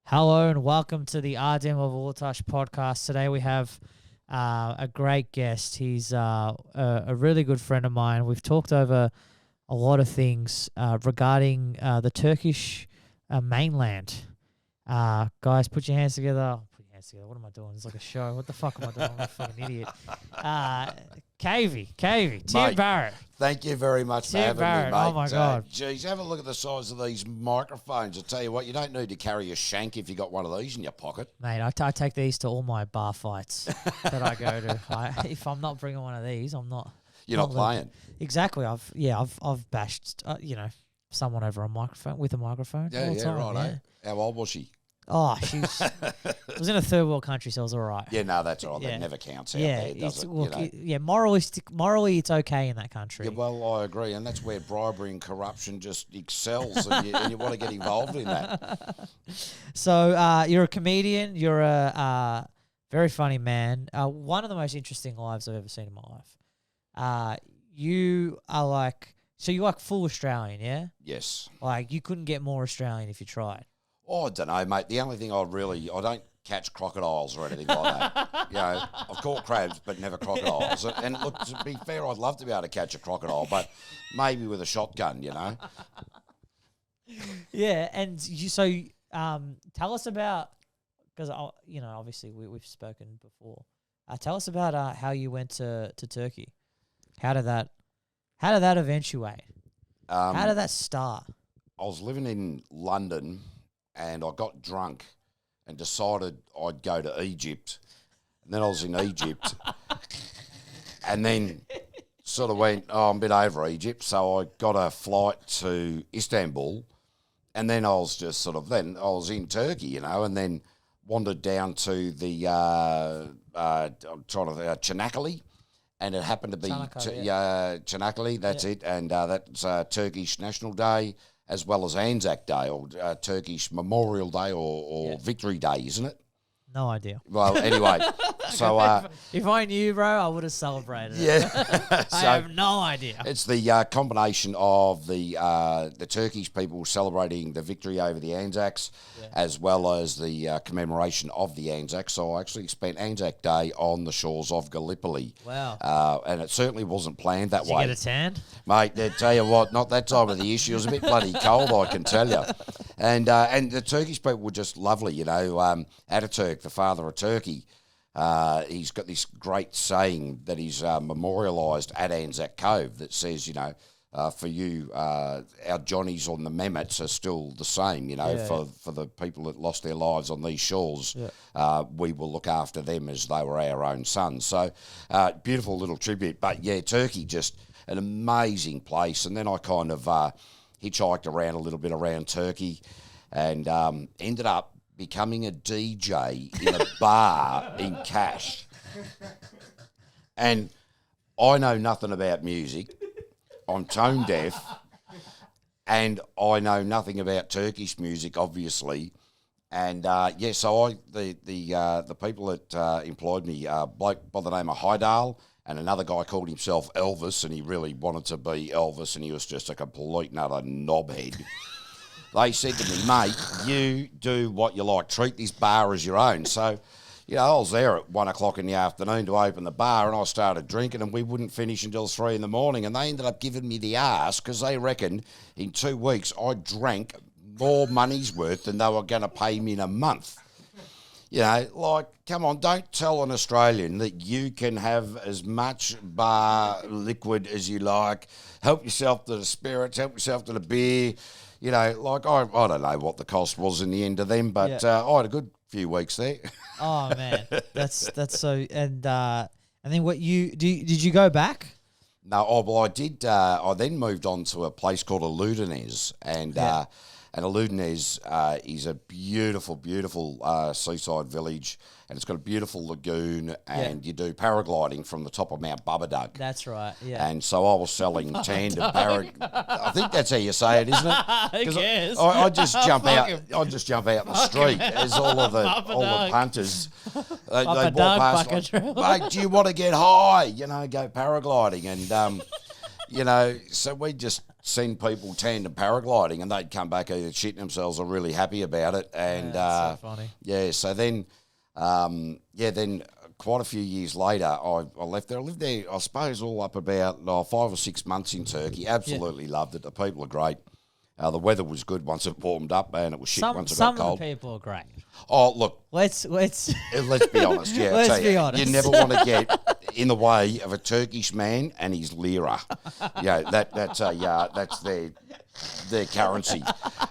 Hello and welcome to the Adem of Ulutas podcast. Today we have a great guest. He's a really good friend of mine. We've talked over a lot of things regarding the Turkish mainland. Guys, put your hands together. Put your hands together. What am I doing? It's like a show. What the fuck am I doing? I'm a fucking idiot. Cavey, Tim Mate, Barrett. Thank you very much for Tim having Barrett, me, mate. oh my God. Geez, have a look at the size of these microphones. I tell you what, you don't need to carry a shank if you got one of these in your pocket. Mate, I take these to all my bar fights that I go to. If I'm not bringing one of these, I'm not. You're not playing. Exactly. I've bashed someone over a microphone with a microphone. Yeah, all the time, right. Eh? How old was she? Oh, she was in a third world country, so it was all right. Yeah, no, that's all right. Yeah. That never counts out there, does it? Look, you know? morally, it's okay in that country. Yeah, well, I agree, and that's where bribery and corruption just excels, and you want to get involved in that. So you're a comedian. You're a very funny man. One of the most interesting lives I've ever seen in my life. You are you're like full Australian, yeah? Yes. Like you couldn't get more Australian if you tried. Oh, I don't know, mate. The only thing I don't catch crocodiles or anything like that. You know, I've caught crabs, but never crocodiles. And look, to be fair, I'd love to be able to catch a crocodile, but maybe with a shotgun, you know. Yeah, and tell us about, because obviously we've spoken before. Tell us about how you went to Turkey. How did that eventuate? How did that start? I was living in London, and I got drunk and decided I'd go to Egypt. And then I was in Egypt and then sort of went, I'm a bit over Egypt. So I got a flight to Istanbul, and then I was in Turkey, and then wandered down to the Çanakkale, and it happened to be Çanakkale, that's it, and that's Turkish National Day, as well as Anzac Day, or Turkish Memorial Day, or Victory Day, isn't it? No idea. Well, anyway, so if I knew, bro, I would have celebrated. Yeah, it. I have no idea. It's the combination of the Turkish people celebrating the victory over the Anzacs, as well as the commemoration of the Anzacs. So I actually spent Anzac Day on the shores of Gallipoli. Wow. And it certainly wasn't planned that Did way. you get a tan? Mate, I tell you what, not that time of the year. It was a bit bloody cold, I can tell you. And the Turkish people were just lovely, Ataturk, the father of Turkey, he's got this great saying that he's memorialised at Anzac Cove that says, for you, our Johnnies on the Mehmets are still the same, for the people that lost their lives on these shores, we will look after them as they were our own sons. So beautiful little tribute. But yeah, Turkey, just an amazing place. And then I kind of hitchhiked around a little bit around Turkey and ended up becoming a DJ in a bar in Cash. And I know nothing about music. I'm tone deaf. And I know nothing about Turkish music, obviously. And so the people that employed me, a bloke by the name of Haidal, and another guy called himself Elvis, and he really wanted to be Elvis, and he was just a complete and utter knobhead. They said to me, mate, you do what you like. Treat this bar as your own. So, I was there at 1 o'clock in the afternoon to open the bar, and I started drinking, and we wouldn't finish until 3 in the morning. And they ended up giving me the arse because they reckoned in 2 weeks I drank more money's worth than they were going to pay me in a month. Come on, don't tell an Australian that you can have as much bar liquid as you like. Help yourself to the spirits, help yourself to the beer. I don't know what the cost was in the end of them, but I had a good few weeks there. Oh man, that's so. And then what did you go back? No, I did. I then moved on to a place called Ulutas, and Ulutas is a beautiful, beautiful seaside village, and it's got a beautiful lagoon, and you do paragliding from the top of Mount Babadook. That's right, yeah. And so I was selling tandem I think that's how you say it, isn't it? I guess. I just jump out. I just jump out in the street as all the punters. They walk past. Mate, do you want to get high? Go paragliding, and so we just send people tandem paragliding, and they'd come back either shitting themselves or really happy about it. And that's so funny. yeah, so then, then quite a few years later, I left there. I lived there, I suppose, all up about 5 or 6 months in Turkey. Absolutely loved it. The people are great. The weather was good once it warmed up, and it was shit once it got cold. Some of the people are great. Oh, look. Let's be honest. Yeah, let's be honest. You never want to get in the way of a Turkish man and his lira. That's their currency.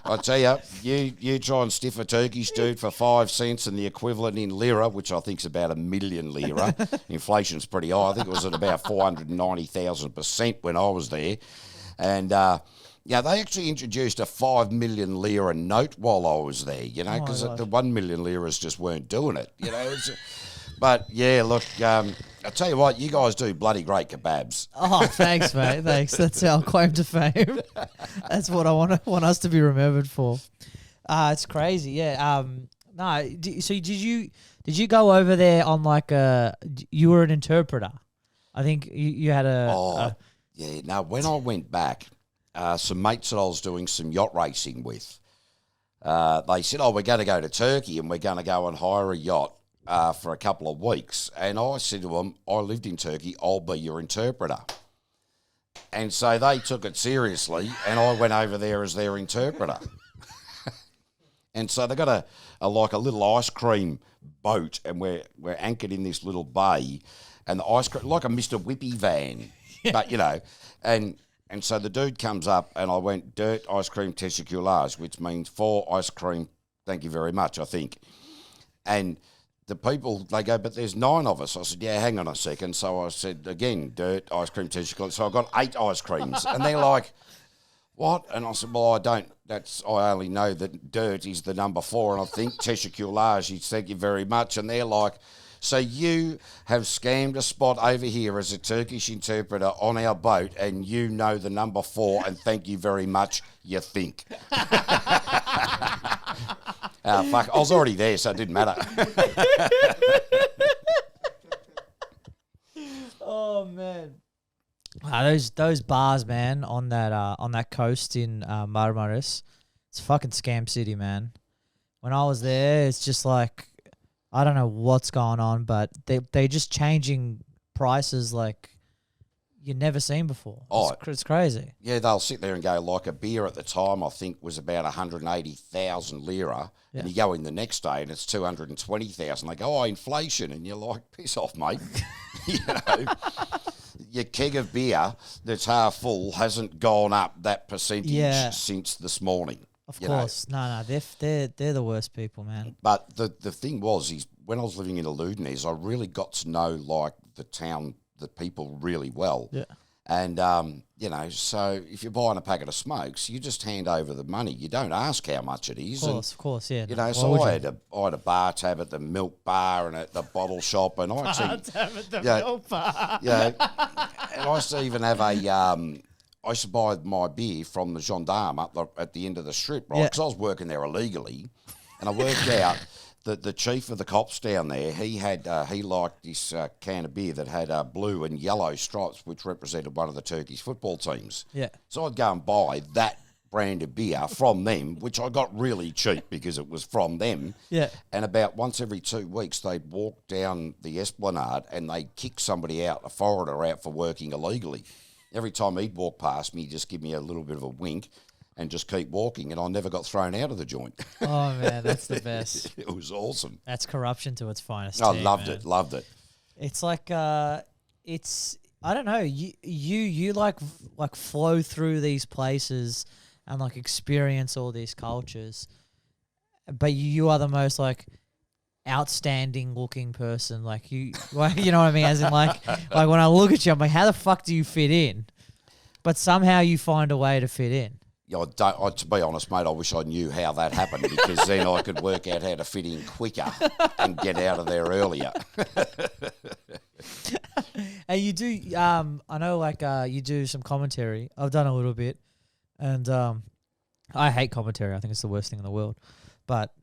I tell you try and stiff a Turkish dude for 5 cents and the equivalent in lira, which I think is about 1 million lira. Inflation's pretty high. I think it was at about 490,000% when I was there, and. They actually introduced a 5 million lira note while I was there, because the 1 million liras just weren't doing it, But, yeah, look, I tell you what, you guys do bloody great kebabs. Oh, thanks, mate. Thanks. That's our claim to fame. That's what I want us to be remembered for. It's crazy, yeah. So did you go over there on you were an interpreter? I think you had when I went back, some mates that I was doing some yacht racing with, they said, we're going to go to Turkey and we're going to go and hire a yacht for a couple of weeks. And I said to them, I lived in Turkey, I'll be your interpreter. And so they took it seriously, and I went over there as their interpreter. And so they got a little ice cream boat, and we're anchored in this little bay, and the ice cream, like a Mr. Whippy van, but, And so the dude comes up, and I went, dirt ice cream testiculars, which means 4 ice cream, thank you very much, I think. And the people, they go, but there's 9 of us. I said, yeah, hang on a second. So I said, again, dirt ice cream testiculars. So I got 8 ice creams. And they're like, what? And I said, well, I only know that dirt is the number 4, and I think testiculars is thank you very much. And they're like, so you have scammed a spot over here as a Turkish interpreter on our boat, and you know the number 4, and thank you very much, you think. Fuck, I was already there, so it didn't matter. Oh, man. Those bars, man, on that coast in Marmaris, it's fucking scam city, man. When I was there, it's just like, I don't know what's going on, but they're just changing prices like you've never seen before. It's crazy. Yeah, they'll sit there and go, like a beer at the time, I think, was about 180,000 lira. Yeah. And you go in the next day and it's 220,000. They go, inflation. And you're like, piss off, mate. Your keg of beer that's half full hasn't gone up that percentage since this morning. Of course. No, they're the worst people, man. But the thing was, when I was living in Ulutas, I really got to know, the town, the people really well. Yeah. And, so if you're buying a packet of smokes, you just hand over the money. You don't ask how much it is. Of course, yeah. So I had a bar tab at the milk bar and at the bottle shop. And I actually... bar tab at the milk bar. Yeah. And I used to even have I used to buy my beer from the gendarme at the end of the strip, right? Because I was working there illegally, and I worked out that the chief of the cops down there, he liked this can of beer that had blue and yellow stripes, which represented one of the Turkish football teams. Yeah. So I'd go and buy that brand of beer from them, which I got really cheap because it was from them. Yeah. And about once every 2 weeks, they'd walk down the Esplanade and they'd kick somebody out, a foreigner out for working illegally. Every time he'd walk past me, he'd just give me a little bit of a wink and just keep walking, and I never got thrown out of the joint. Oh, man, that's the best. It was awesome. That's corruption to its finest. I loved it. It's like, I don't know, you like flow through these places and like experience all these cultures, but you are the most outstanding looking person. You know what I mean? As in like when I look at you, I'm like, how the fuck do you fit in? But somehow you find a way to fit in. Yeah, to be honest, mate, I wish I knew how that happened, because then I could work out how to fit in quicker and get out of there earlier. And you do, I know, you do some commentary. I've done a little bit, and I hate commentary. I think it's the worst thing in the world. But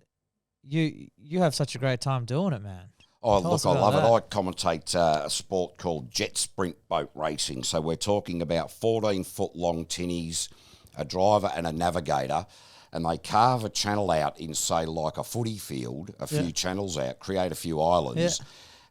you have such a great time doing it, man. Oh, Tell look, us I about love it. that. I commentate a sport called jet sprint boat racing. So we're talking about 14-foot-long tinnies, a driver and a navigator, and they carve a channel out in, say, like a footy field, a few channels out, create a few islands,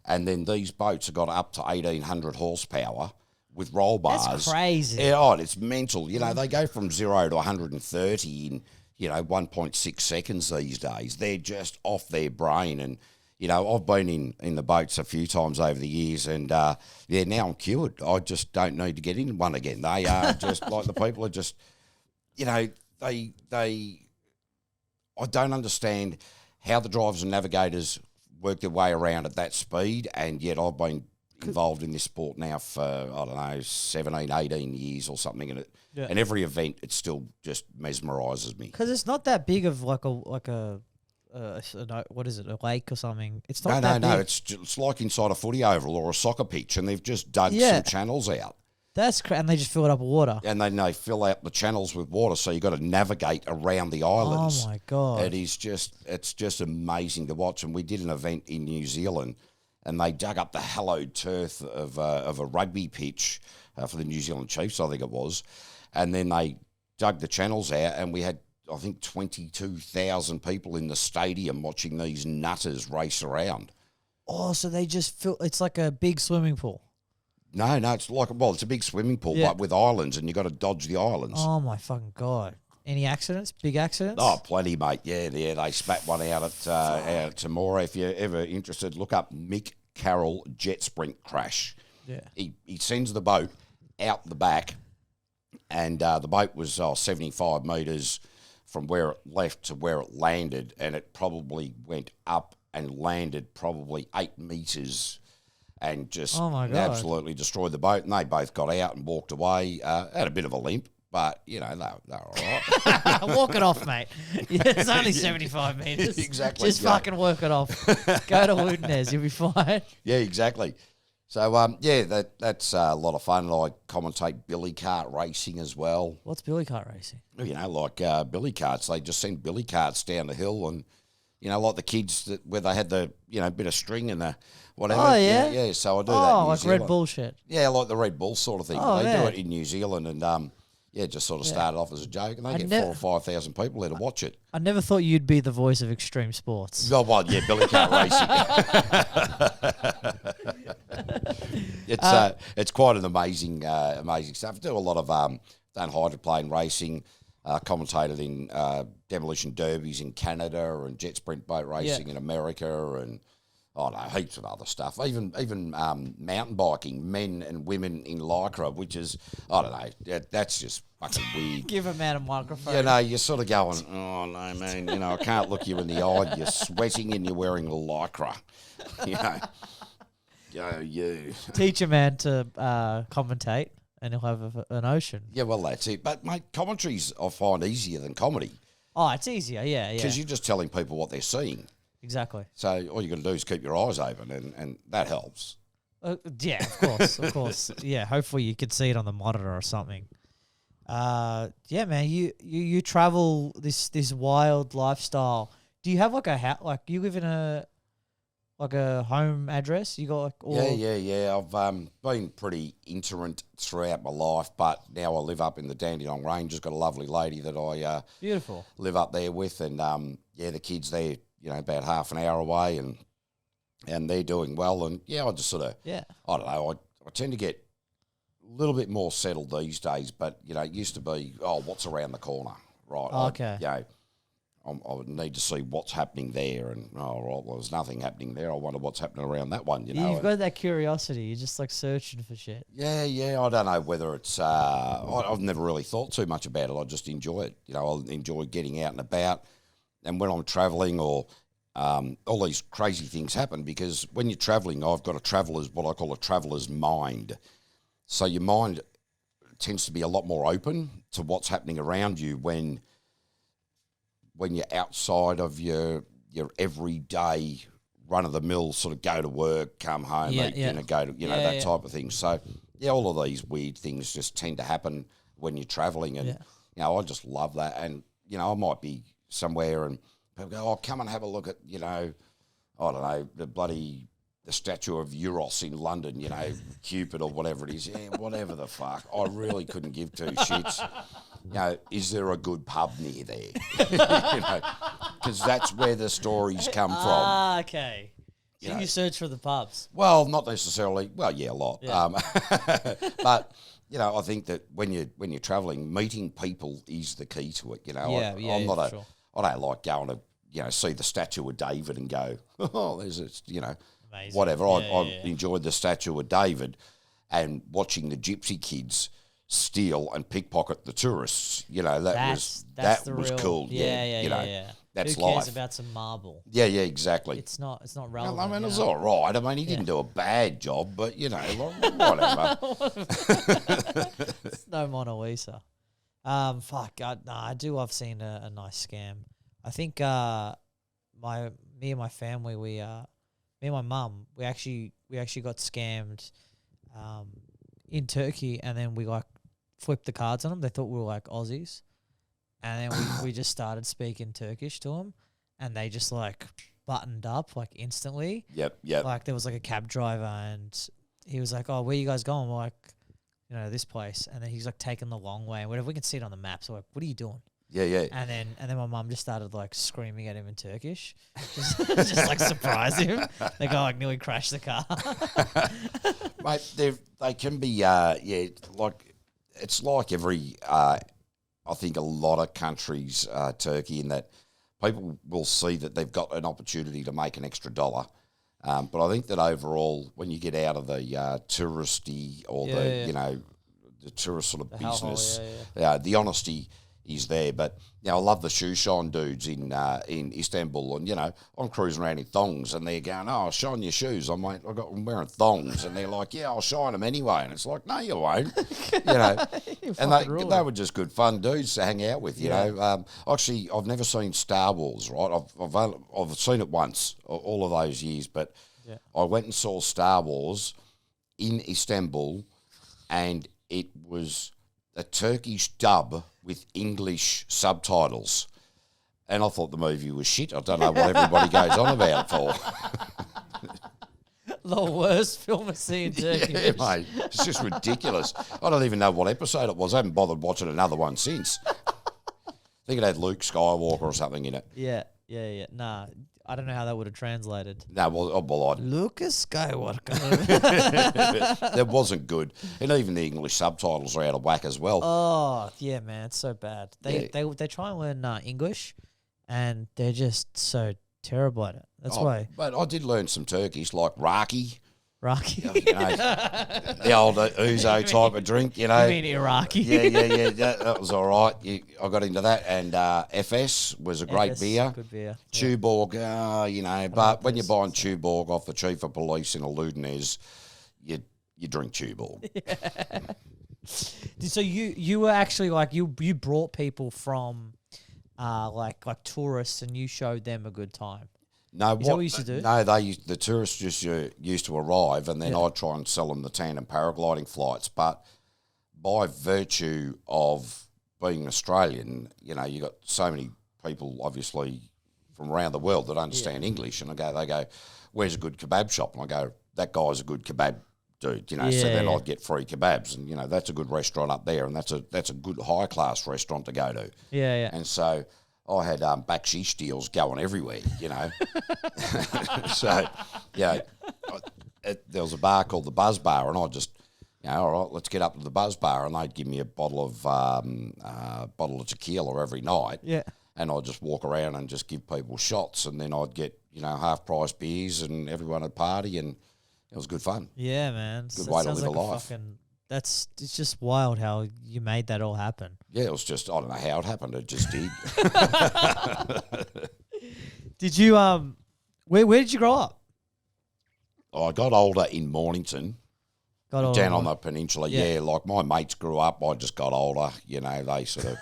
and then these boats have got up to 1,800 horsepower with roll bars. That's crazy. Yeah, oh, it's mental. You know, they go from 0 to 130 in, 1.6 seconds these days. They're just off their brain. And, I've been in the boats a few times over the years, and, now I'm cured. I just don't need to get in one again. They are just, like, the people are just, I don't understand how the drivers and navigators work their way around at that speed, and yet I've been involved in this sport now for, 17, 18 years or something, and every event, it still just mesmerises me. Because it's not that big of like a what is it, a lake or something? It's not No, big. it's like inside a footy oval or a soccer pitch, and they've just dug some channels out. That's and they just fill it up with water. And then they fill out the channels with water, so you've got to navigate around the islands. Oh, my God. It's just amazing to watch. And we did an event in New Zealand, and they dug up the hallowed turf of a rugby pitch for the New Zealand Chiefs, I think it was. And then they dug the channels out, and we had, I think, 22,000 people in the stadium watching these nutters race around. Oh, so they just fill, it's like a big swimming pool. No, it's it's a big swimming pool, but with islands, and you got to dodge the islands. Oh, my fucking God. Any accidents? Big accidents? Oh, plenty, mate. Yeah, they spat one out at Tamora. If you're ever interested, look up Mick Carroll jet sprint crash. Yeah. He sends the boat out the back, and the boat was 75 metres from where it left to where it landed, and it probably went up and landed probably 8 metres and just absolutely destroyed the boat. And they both got out and walked away. Had a bit of a limp, but, they were all right. Walk it off, mate. It's only 75 metres. Exactly. Just fucking work it off. Go to Ulutas, you'll be fine. Yeah, exactly. So, that's a lot of fun. I commentate billy cart racing as well. What's billy cart racing? Like billy carts. They just send billy carts down the hill, and, like the kids where they had the, bit of string and the whatever. Oh, yeah? Yeah, so I do that in Oh, New like Zealand. Red Bull shit. Yeah, like the Red Bull sort of thing. Oh, they do yeah. it in New Zealand, and, just sort of started off as a joke, and they get 4,000 or 5,000 people there to watch it. I never thought you'd be the voice of extreme sports. Oh, well, yeah, billy cart racing. It's quite an amazing stuff. I do a lot of done hydroplane racing, commentated in demolition derbies in Canada and jet sprint boat racing in America, and heaps of other stuff. Even mountain biking, men and women in lycra, which is, that's just fucking weird. Give a man a microphone. You're sort of going, oh, no, man, I can't look you in the eye. You're sweating and you're wearing lycra. You. Teach a man to commentate and he'll have an ocean. Yeah, well, that's it. But, mate, commentaries I find easier than comedy. Oh, it's easier, yeah. Because you're just telling people what they're seeing. Exactly. So all you got to do is keep your eyes open, and that helps. Yeah, of course. Yeah, hopefully you could see it on the monitor or something. Yeah, man, you travel this wild lifestyle. Do you have like a house? Like you live in a home address? You got Yeah. I've been pretty iterant throughout my life, but now I live up in the Dandenong Range. I've got a lovely lady that I beautiful live up there with, and the kids there, about half an hour away, and they're doing well. And I just sort of I don't know. I tend to get a little bit more settled these days, but it used to be what's around the corner, right? Okay. I would need to see what's happening there, and there's nothing happening there. I wonder what's happening around that one. You've got that curiosity. You're just like searching for shit. Yeah. I don't know whether it's. I've never really thought too much about it. I just enjoy it. I'll enjoy getting out and about, and when I'm travelling or all these crazy things happen, because when you're travelling, I've got what I call a traveller's mind. So your mind tends to be a lot more open to what's happening around you when you're outside of your everyday run-of-the-mill sort of go to work, come home, eat dinner, go to, that type of thing. So, all of these weird things just tend to happen when you're travelling. And, I just love that. And, I might be somewhere and people go, come and have a look at, I don't know, the bloody the statue of Euros in London, you know, Cupid or whatever it is. Yeah, whatever the fuck. I really couldn't give two shits. You know, is there a good pub near there? You know, because that's where the stories come from. Ah, okay. So You know. you search for the pubs. Well, not necessarily. Well, yeah, a lot. Yeah. But you know, I think that when you're travelling, meeting people is the key to it. You know, I'm not sure. I don't like going to see the statue of David and go, oh, there's a Amazing. whatever. Yeah, I yeah. enjoyed the statue of David and watching the gypsy kids steal and pickpocket the tourists. You know, that That's was the was real, cool. Yeah. That's Who cares life. about some marble? Yeah, exactly. It's not Well, relevant. I mean, you it's know? all right. I mean, he didn't do a bad job, but, whatever. It's no Mona Lisa. I do love seeing a nice scam. I think me and my family, me and my mum, we actually got scammed in Turkey, and then we like flipped the cards on them. They thought we were like Aussies, and then we just started speaking Turkish to them, and they just like buttoned up like instantly. Yep. Like there was like a cab driver, and he was like, "Oh, where you guys going?" We're like, this place. And then he's like taking the long way, and whatever. We can see it on the map. So like, what are you doing? Yeah. And then my mum just started like screaming at him in Turkish, just like surprise him. They go like nearly crash the car. Mate, they can be, like, it's like every, I think a lot of countries, Turkey, in that people will see that they've got an opportunity to make an extra dollar. But I think that overall, when you get out of the touristy or the tourist sort of The business, hellhole, the honesty is there. But I love the shoe shine dudes in Istanbul, and I'm cruising around in thongs, and they're going, "Oh, shine your shoes." I'm like, I'm wearing thongs, and they're like, "Yeah, I'll shine them anyway." And it's like, "No, you won't," And they were just good fun dudes to hang out with, you know. Actually, I've never seen Star Wars, right? I've seen it once, all of those years, but I went and saw Star Wars in Istanbul, and it was a Turkish dub with English subtitles. And I thought the movie was shit. I don't know what everybody goes on about it for. The worst film I've seen in Turkey. Yeah, mate. It's just ridiculous. I don't even know what episode it was. I haven't bothered watching another one since. I think it had Luke Skywalker or something in it. Yeah. Nah, I don't know how that would have translated. No, well, Lucas Skywalker. that wasn't good. And even the English subtitles are out of whack as well. Oh, yeah, man, it's so bad. They try and learn English, and they're just so terrible at it. That's why. But I did learn some Turkish, like raki. Iraqi. The old ouzo type of drink, You mean Iraqi? Yeah. That was all right. I got into that, and FS was a great FS, beer. Good beer. Tuborg, but when you're buying Tuborg off the chief of police in Ulutas, you drink Tuborg. So you were actually like you brought people from like tourists, and you showed them a good time. No, Is that what you used to do? No, the tourists just used to arrive, and then I'd try and sell them the tandem paragliding flights. But by virtue of being Australian, you got so many people, obviously, from around the world that understand English, and they go, "Where's a good kebab shop?" And I go, "That guy's a good kebab dude," So then I'd get free kebabs, and that's a good restaurant up there, and that's a good high class restaurant to go to. Yeah. And so I had baksheesh deals going everywhere, So, there was a bar called the Buzz Bar, and I just, all right, let's get up to the Buzz Bar, and they'd give me a bottle of tequila every night. Yeah. And I'd just walk around and just give people shots, and then I'd get, half price beers, and everyone would party, and it was good fun. Yeah, man. Good way to live a life. It's just wild how you made that all happen. Yeah, it was just, I don't know how it happened. It just did. Did you where did you grow up? I got older in Mornington, down on the peninsula. Yeah, like my mates grew up. I just got older. They sort of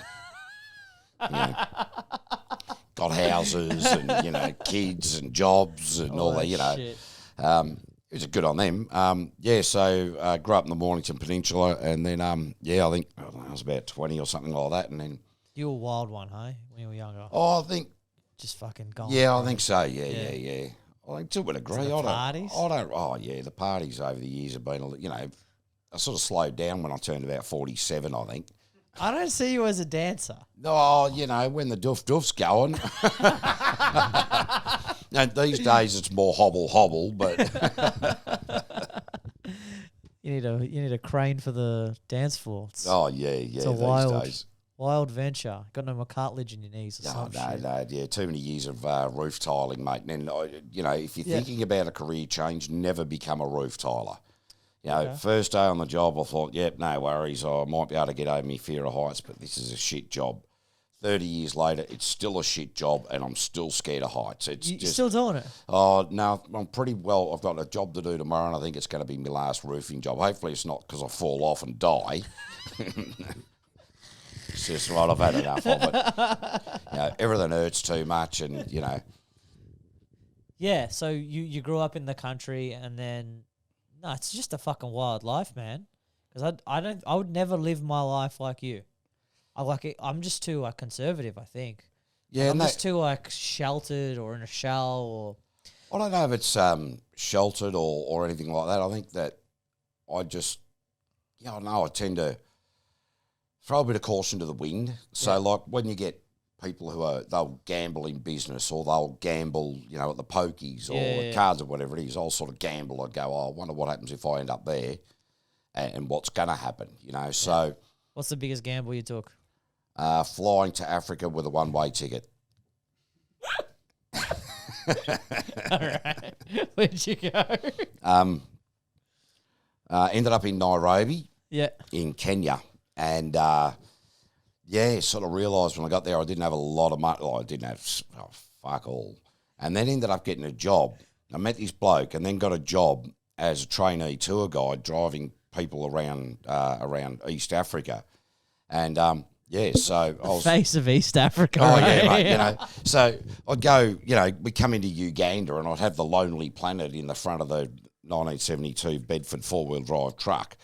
got houses and kids and jobs and all that. Shit. It was good on them. So grew up in the Mornington Peninsula, and then I think I was about 20 or something like that, and then You were a wild one, hey? When you were younger. I think Just fucking gone. I think so. Yeah. I to a degree. the parties? I don't. Oh yeah, the parties over the years have been. I sort of slowed down when I turned about 47. I think. I don't see you as a dancer. Oh, when the duff's going. And these days it's more hobble, but you need a crane for the dance floor. It's it's a these wild venture. Got no more cartilage in your knees or days. something. No, too many years of roof tiling, mate. And if you're thinking about a career change, never become a roof tiler. First day on the job, I thought, yep, no worries. I might be able to get over my fear of heights, but this is a shit job. 30 years later, it's still a shit job, and I'm still scared of heights. You're still doing it? Oh, no, I'm pretty well. I've got a job to do tomorrow, and I think it's going to be my last roofing job. Hopefully it's not because I fall off and die. It's just, right, I've had enough of it. Everything hurts too much, and, Yeah, so you grew up in the country, and then... No, it's just a fucking wild life, man. Because I would never live my life like you. I'm just too conservative, I think. Yeah, I'm just too sheltered or in a shell or. I don't know if it's sheltered or anything like that. I think that I just, I tend to throw a bit of caution to the wind. So like when you get people they'll gamble in business or they'll gamble, at the pokies or cards or whatever it is, I'll sort of gamble. I'd go, I wonder what happens if I end up there and what's going to happen, So what's the biggest gamble you took? Flying to Africa with a one-way ticket. All right. Where'd you go? Ended up in Nairobi in Kenya. And, sort of realised when I got there I didn't have a lot of money. I didn't have fuck all. And then ended up getting a job. I met this bloke and then got a job as a trainee tour guide driving people around East Africa. And, so I was... face of East Africa. Oh, yeah, mate, So I'd go, we'd come into Uganda and I'd have the Lonely Planet in the front of the 1972 Bedford four-wheel drive truck.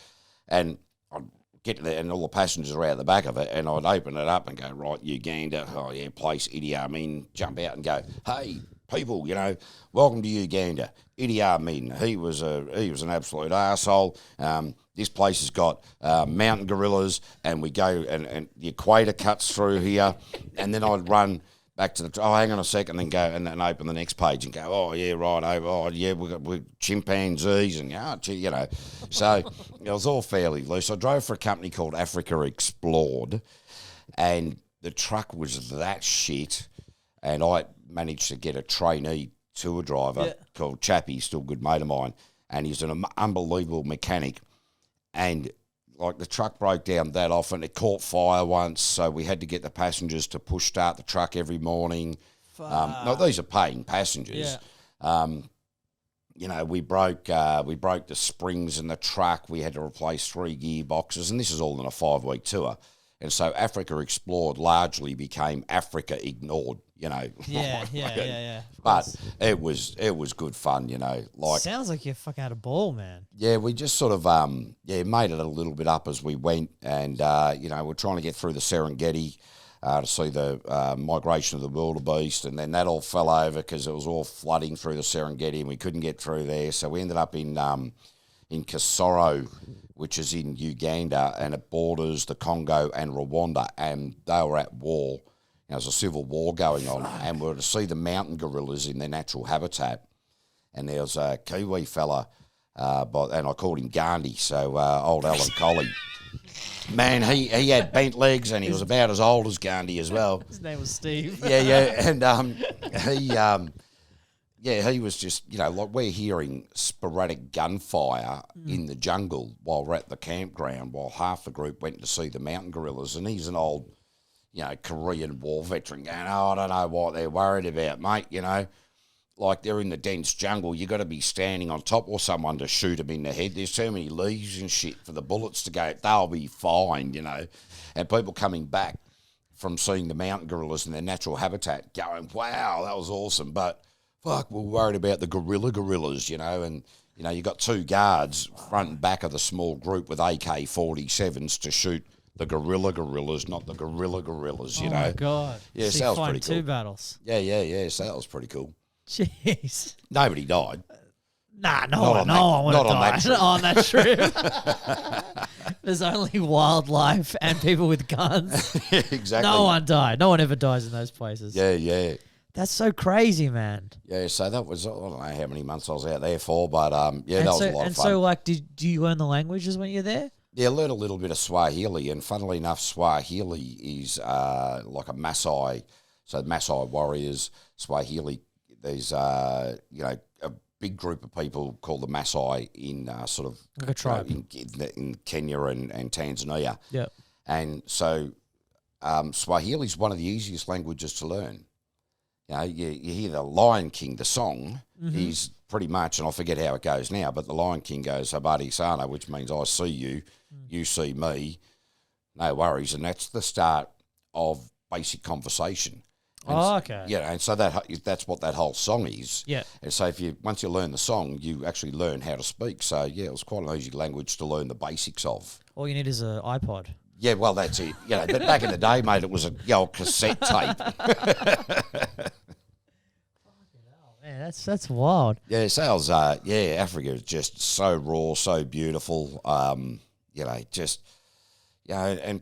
And I'd get there and all the passengers are out the back of it and I'd open it up and go, right, Uganda, oh yeah, place Idi Amin, jump out and go, hey, people, welcome to Uganda. Idi Amin, he was an absolute arsehole. This place has got mountain gorillas and we go and the equator cuts through here and then I'd run back to hang on a second, and then go and then open the next page and go, oh yeah, right, oh yeah, we're chimpanzees and so it was all fairly loose. I drove for a company called Africa Explored, and the truck was that shit, and I managed to get a trainee tour driver called Chappie, still a good mate of mine, and he's an unbelievable mechanic, and like the truck broke down that often. It caught fire once, so we had to get the passengers to push start the truck every morning. No, these are paying passengers. We broke the springs in the truck. We had to replace 3 gearboxes, and this is all in a 5-week tour. And so Africa Explored largely became Africa Ignored, Yeah. But it was good fun, Sounds like you fucking had a ball, man. Yeah, we just sort of made it a little bit up as we went, and we're trying to get through the Serengeti to see the migration of the wildebeest, and then that all fell over because it was all flooding through the Serengeti, and we couldn't get through there. So we ended up in Kisoro, which is in Uganda, and it borders the Congo and Rwanda, and they were at war. There's a civil war going on, and we were to see the mountain gorillas in their natural habitat. And there was a Kiwi fella, and I called him Gandhi, so old Alan Colley. Man, he had bent legs, and he was about as old as Gandhi as well. His name was Steve. And he was just, like we're hearing sporadic gunfire in the jungle while we're at the campground, while half the group went to see the mountain gorillas, and he's an old, Korean war veteran going, I don't know what they're worried about, mate, Like they're in the dense jungle, you got to be standing on top of someone to shoot them in the head. There's too many leaves and shit for the bullets to go. They'll be fine, And people coming back from seeing the mountain gorillas in their natural habitat going, wow, that was awesome. But fuck, we're worried about the gorillas, and, you got 2 guards front and back of the small group with AK-47s to shoot the gorillas, not the gorillas, Oh, my God. Yeah, so that was pretty cool. 2 battles. Yeah, so that was pretty cool. Jeez. Nobody died. Nah, no one would have died on that trip. There's only wildlife and people with guns. Exactly. No one died. No one ever dies in those places. Yeah. That's so crazy, man. Yeah, so that was, I don't know how many months I was out there for, but that was a lot of fun. And so, like, do you learn the languages when you're there? Yeah, I learned a little bit of Swahili, and funnily enough, Swahili is like a Maasai. So Maasai warriors, Swahili, there's, a big group of people called the Maasai in sort of... Like a tribe. In Kenya and Tanzania. Yeah. And so Swahili is one of the easiest languages to learn. You hear the Lion King, the song, is pretty much, and I forget how it goes now, but the Lion King goes, Habari Sana, which means I see you, you see me, no worries. And that's the start of basic conversation. And okay. Yeah, and so that's what that whole song is. Yeah. And so once you learn the song, you actually learn how to speak. So, yeah, it was quite an easy language to learn the basics of. All you need is an iPod. Yeah, well, that's it. But back in the day, mate, it was a old cassette tape. Man, that's wild. Yeah, sales. Africa is just so raw, so beautiful. And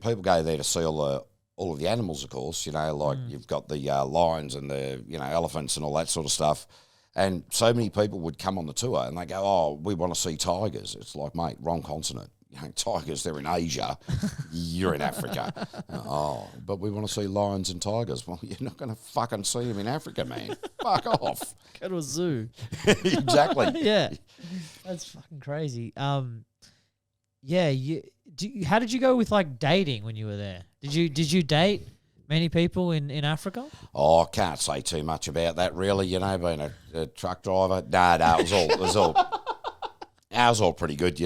people go there to see all of the animals, of course. Like you've got the lions and the elephants and all that sort of stuff. And so many people would come on the tour and they go, "Oh, we want to see tigers." It's like, mate, wrong continent. Tigers, they're in Asia. You're in Africa. But we want to see lions and tigers. Well, you're not going to fucking see them in Africa, man. Fuck off. Go to a zoo. Exactly. Yeah. That's fucking crazy. How did you go with like dating when you were there? Did you date many people in Africa? Oh, I can't say too much about that, really. Being a truck driver. Nah, it was all pretty good,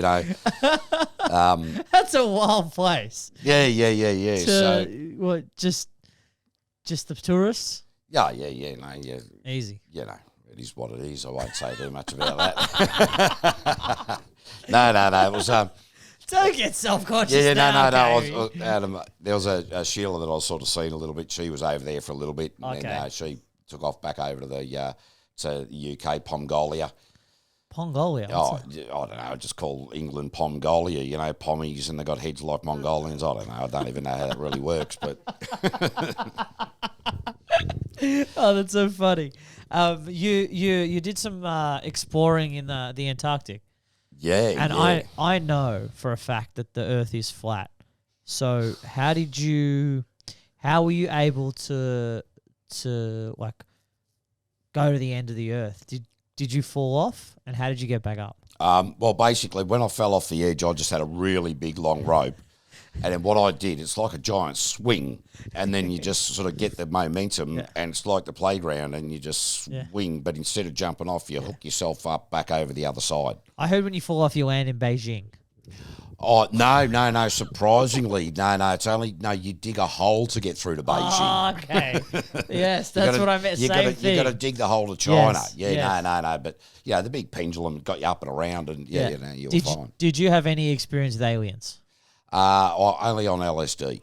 That's a wild place. Yeah. So what? Just the tourists? Yeah. Easy. It is what it is. I won't say too much about that. No. It was Don't get self-conscious. Yeah, now, no. Adam, there was a Sheila that I was sort of seeing a little bit. She was over there for a little bit, and then she took off back over to the UK, Pongolia. Pongolia? I don't know. I just call England Pongolia. Pommies, and they got heads like Mongolians. I don't know. I don't even know how that really works, but. Oh, that's so funny. You did some exploring in the Antarctic. Yeah, and I know for a fact that the Earth is flat. So how were you able to like go to the end of the Earth? Did you fall off, and how did you get back up? Well, basically, when I fell off the edge, I just had a really big, long rope. And then what I did, it's like a giant swing, and then you just sort of get the momentum, and it's like the playground, and you just swing, but instead of jumping off, you hook yourself up back over the other side. I heard when you fall off, you land in Beijing. Oh, no, surprisingly, no, it's only, you dig a hole to get through to Beijing. Oh, okay. Yes, that's what I meant, same thing. You got to dig the hole to China. Yes, no, but, the big pendulum got you up and around, and, you're fine. Did you have any experience with aliens? Only on LSD.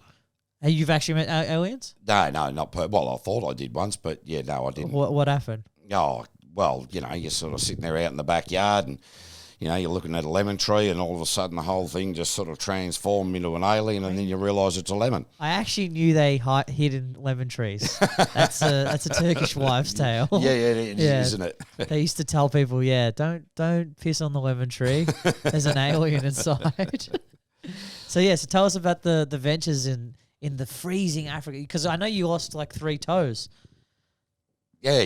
Hey, you've actually met aliens? No, not well, I thought I did once, but, no, I didn't. What happened? Oh, well, you're sort of sitting there out in the backyard, and, you're looking at a lemon tree, and all of a sudden the whole thing just sort of transformed into an alien, and then you realise it's a lemon. I actually knew they hid in lemon trees. That's a Turkish wives' tale. Yeah, it is, isn't it? They used to tell people, don't piss on the lemon tree. There's an alien inside. So tell us about the ventures in the freezing Africa, because I know you lost like 3 toes. Yeah.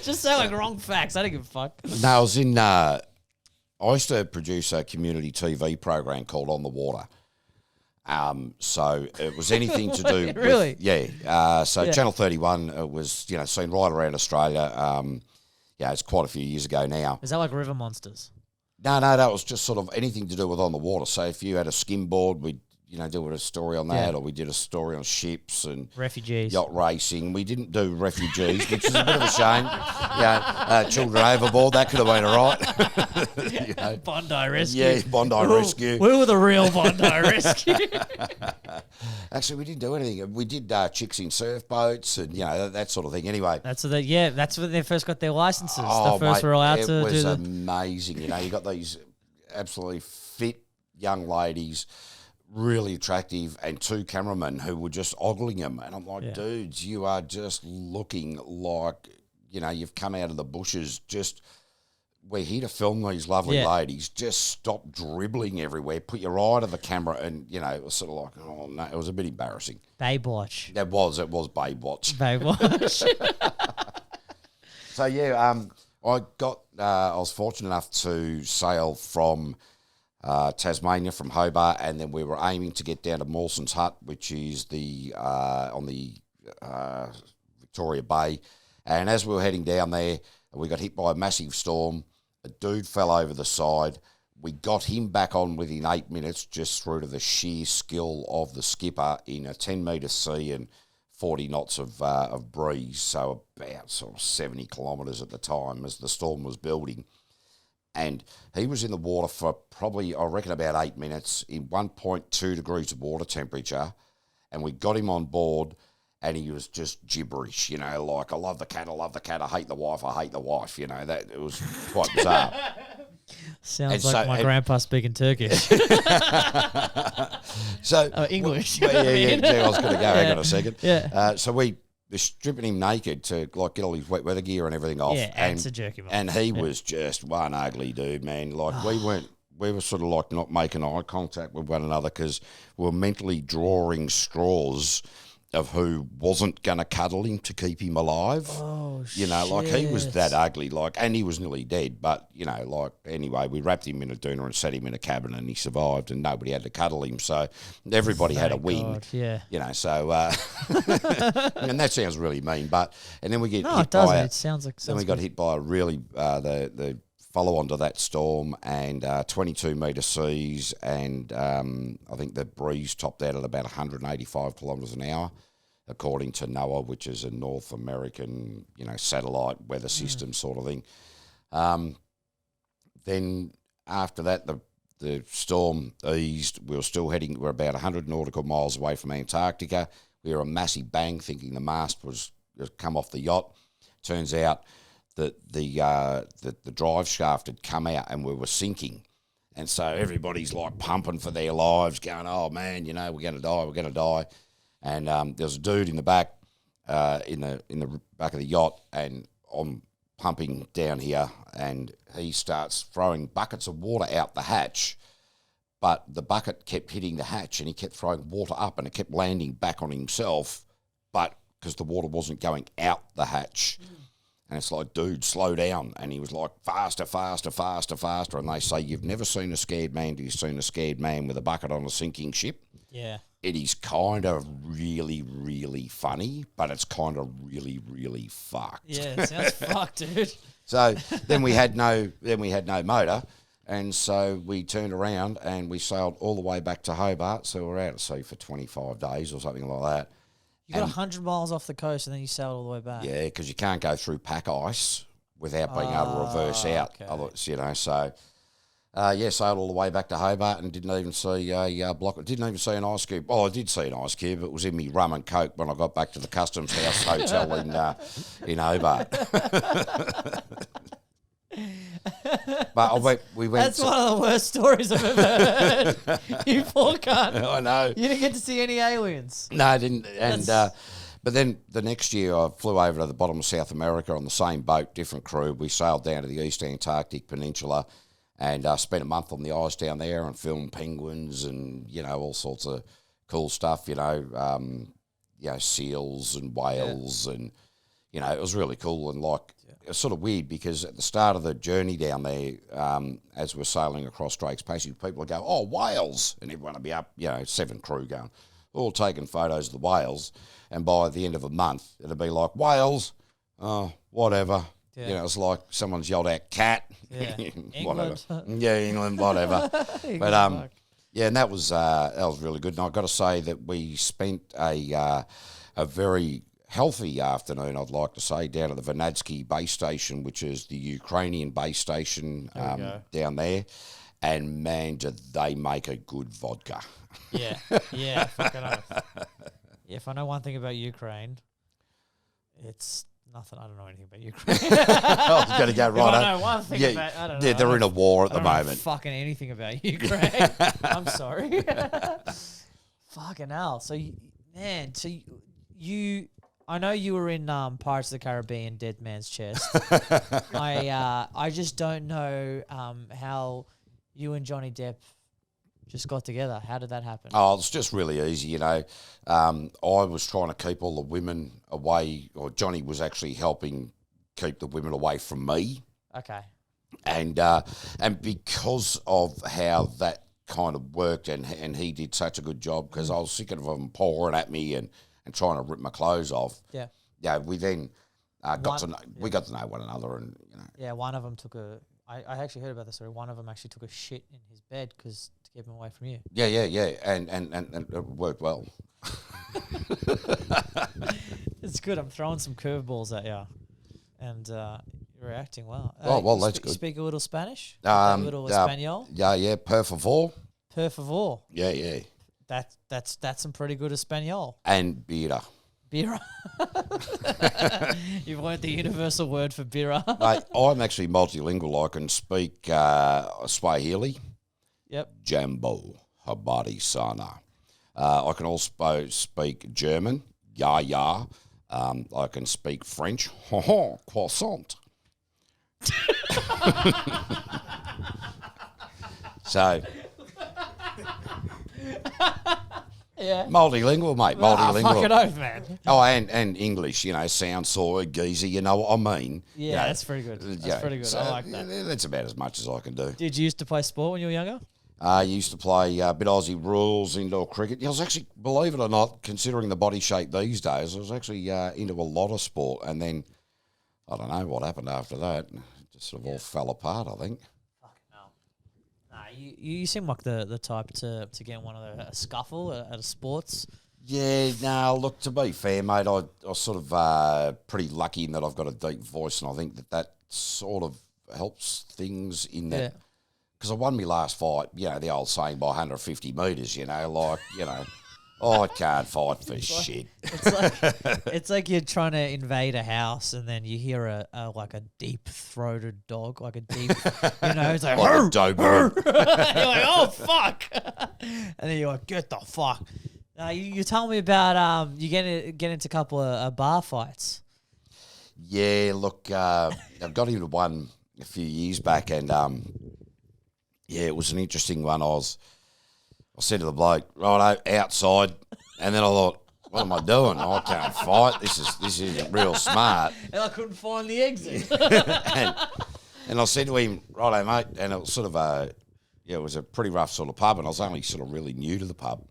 Just say like wrong facts. I don't give a fuck. No, I was in. I used to produce a community TV program called On the Water. So it was anything to do really? with Channel 31 was seen right around Australia. It's quite a few years ago now. Is that like River Monsters? No, that was just sort of anything to do with on the water. So if you had a skim board, we'd do a story on that, or we did a story on ships and refugees, yacht racing. We didn't do refugees, which is a bit of a shame. Children overboard, that could have been all right. Bondi Rescue. Yeah, Bondi Rescue. We were the real Bondi Rescue. Actually, we didn't do anything. We did chicks in surf boats and that sort of thing. Anyway, that's when they first got their licenses. Oh, the first mate, were allowed to do it was amazing. You got these absolutely fit young ladies, really attractive, and two cameramen who were just ogling them. And I'm like, dudes, you are just looking like, you've come out of the bushes. Just, we're here to film these lovely ladies. Just stop dribbling everywhere. Put your eye to the camera. And, it was sort of like, oh, no, it was a bit embarrassing. Babe watch. It was Babe watch. Babe watch. So, I was fortunate enough to sail from Tasmania, from Hobart, and then we were aiming to get down to Mawson's Hut, which is on the Victoria Bay. And as we were heading down there, we got hit by a massive storm. A dude fell over the side. We got him back on within 8 minutes, just through to the sheer skill of the skipper in a 10-metre sea and 40 knots of breeze, so about sort of 70 kilometres at the time as the storm was building. And he was in the water for probably, I reckon, about 8 minutes in 1.2 degrees of water temperature. And we got him on board and he was just gibberish, like, I love the cat, I hate the wife, that it was quite bizarre. Sounds like my grandpa speaking Turkish. English. I was going to go. Hang on a second. Yeah. So we were stripping him naked to get all his wet weather gear and everything off. Yeah, and to jerk him off. And he was just one ugly dude, man. Like we were sort of like not making eye contact with one another because we were mentally drawing straws of who wasn't going to cuddle him to keep him alive. Oh, like he was that ugly, and he was nearly dead. But, anyway, we wrapped him in a doona and set him in a cabin and he survived and nobody had to cuddle him. So everybody had a win. God, yeah. So, and that sounds really mean, and then we get hit it doesn't. by It sounds like then we got hit by a really, the follow-on to that storm and 22-metre seas and I think the breeze topped out at about 185 kilometres an hour, according to NOAA, which is a North American, satellite weather system sort of thing. Then after that, the storm eased. We were still we're about 100 nautical miles away from Antarctica. We were a massive bang, thinking the mast was come off the yacht. Turns out that the drive shaft had come out and we were sinking. And so everybody's like pumping for their lives, going, oh man, we're going to die. And there's a dude in the back, in the back of the yacht, and I'm pumping down here, and he starts throwing buckets of water out the hatch, but the bucket kept hitting the hatch, and he kept throwing water up, and it kept landing back on himself, but because the water wasn't going out the hatch. And it's like, dude, slow down. And he was like, faster, faster, faster, faster. And they say, you've never seen a scared man till you've seen a scared man with a bucket on a sinking ship. Yeah. It is kind of really, really funny, but it's kind of really, really fucked. Yeah, it sounds fucked, dude. So then we had no motor. And so we turned around and we sailed all the way back to Hobart. So we're out at sea for 25 days or something like that. You got 100 miles off the coast and then you sailed all the way back. Yeah, because you can't go through pack ice without being able to reverse out. Okay. So sailed all the way back to Hobart and didn't even see a block. Didn't even see an ice cube. Oh, I did see an ice cube. It was in me rum and coke when I got back to the Customs House Hotel in Hobart. But we went. That's one of the worst stories I've ever heard. You poor cunt. I know. You didn't get to see any aliens. No, I didn't. And but then the next year I flew over to the bottom of South America on the same boat, different crew. We sailed down to the East Antarctic Peninsula and spent a month on the ice down there and filmed penguins and all sorts of cool stuff. Seals and whales and it was really cool and it was sort of weird because at the start of the journey down there, as we're sailing across Drake's Passage, people would go, oh, whales, and everyone would be up, 7 crew going, all taking photos of the whales, and by the end of a month, it'd be like, whales, oh, whatever. Yeah. It's like someone's yelled out, cat, yeah. whatever. England. Yeah, England, whatever. But Yeah, and that was really good. And I've got to say that we spent a very healthy afternoon, I'd like to say, down at the Vernadsky base station, which is the Ukrainian base station down there. And, man, do they make a good vodka. Yeah, fucking oath. Yeah, if I know one thing about Ukraine, it's nothing. I don't know anything about Ukraine. I was going to go right. I know one thing about. I don't know. Yeah, they're in a war at the moment. Know fucking anything about Ukraine. I'm sorry. Fucking hell. So, you, I know you were in Pirates of the Caribbean, Dead Man's Chest. I just don't know how you and Johnny Depp just got together. How did that happen? Oh, it's just really easy, you know. I was trying to keep all the women away, or Johnny was actually helping keep the women away from me. Okay. And because of how that kind of worked, and he did such a good job, because I was sick of them pouring at me and trying to rip my clothes off. Yeah. Yeah, we then got to know one another, and you know. Yeah, one of them took I actually heard about this story. One of them actually took a shit in his bed to keep him away from you. Yeah, and it worked well. It's good. I'm throwing some curveballs at you, and you're reacting well. That's good. Speak a little Spanish? A A little Espanol? Yeah, per favor. Per favor. Yeah. That's some pretty good Espanol. And birra. Birra. You've learned the universal word for birra. Mate, I'm actually multilingual. I can speak Swahili. Yep. Jambo, habari sana. I can also speak German. Ja. I can speak French. Croissant. So... Yeah. Multilingual, mate. Multilingual. Fucking oath, man. Oh, and English, you know, sound saw, geezer, you know what I mean. Yeah, you know, that's pretty good. That's pretty good. So I like that. That's about as much as I can do. Did you used to play sport when you were younger? I used to play a bit Aussie rules, indoor cricket. I was actually, believe it or not, considering the body shape these days, I was actually into a lot of sport. And then, I don't know what happened after that. It just sort of all fell apart, I think. You seem like the type to get in one of a scuffle at a sports. Yeah, no, look, to be fair, mate, I sort of pretty lucky in that I've got a deep voice, and I think that sort of helps things in that. Because I won my last fight, you know, the old saying, by 150 metres, you know, like, you know, I can't fight for shit. It's like you're trying to invade a house and then you hear a deep-throated dog, like a deep, you know, it's like a Doberman. You're like, oh, fuck. And then you're like, get the fuck. You told me about you get into a couple of bar fights. Yeah, look, I got into one a few years back, and yeah, it was an interesting one. I said to the bloke, righto, outside, and then I thought, what am I doing? I can't fight. This isn't real smart. And I couldn't find the exit. and I said to him, righto, mate, and it was sort of it was a pretty rough sort of pub, and I was only sort of really new to the pub.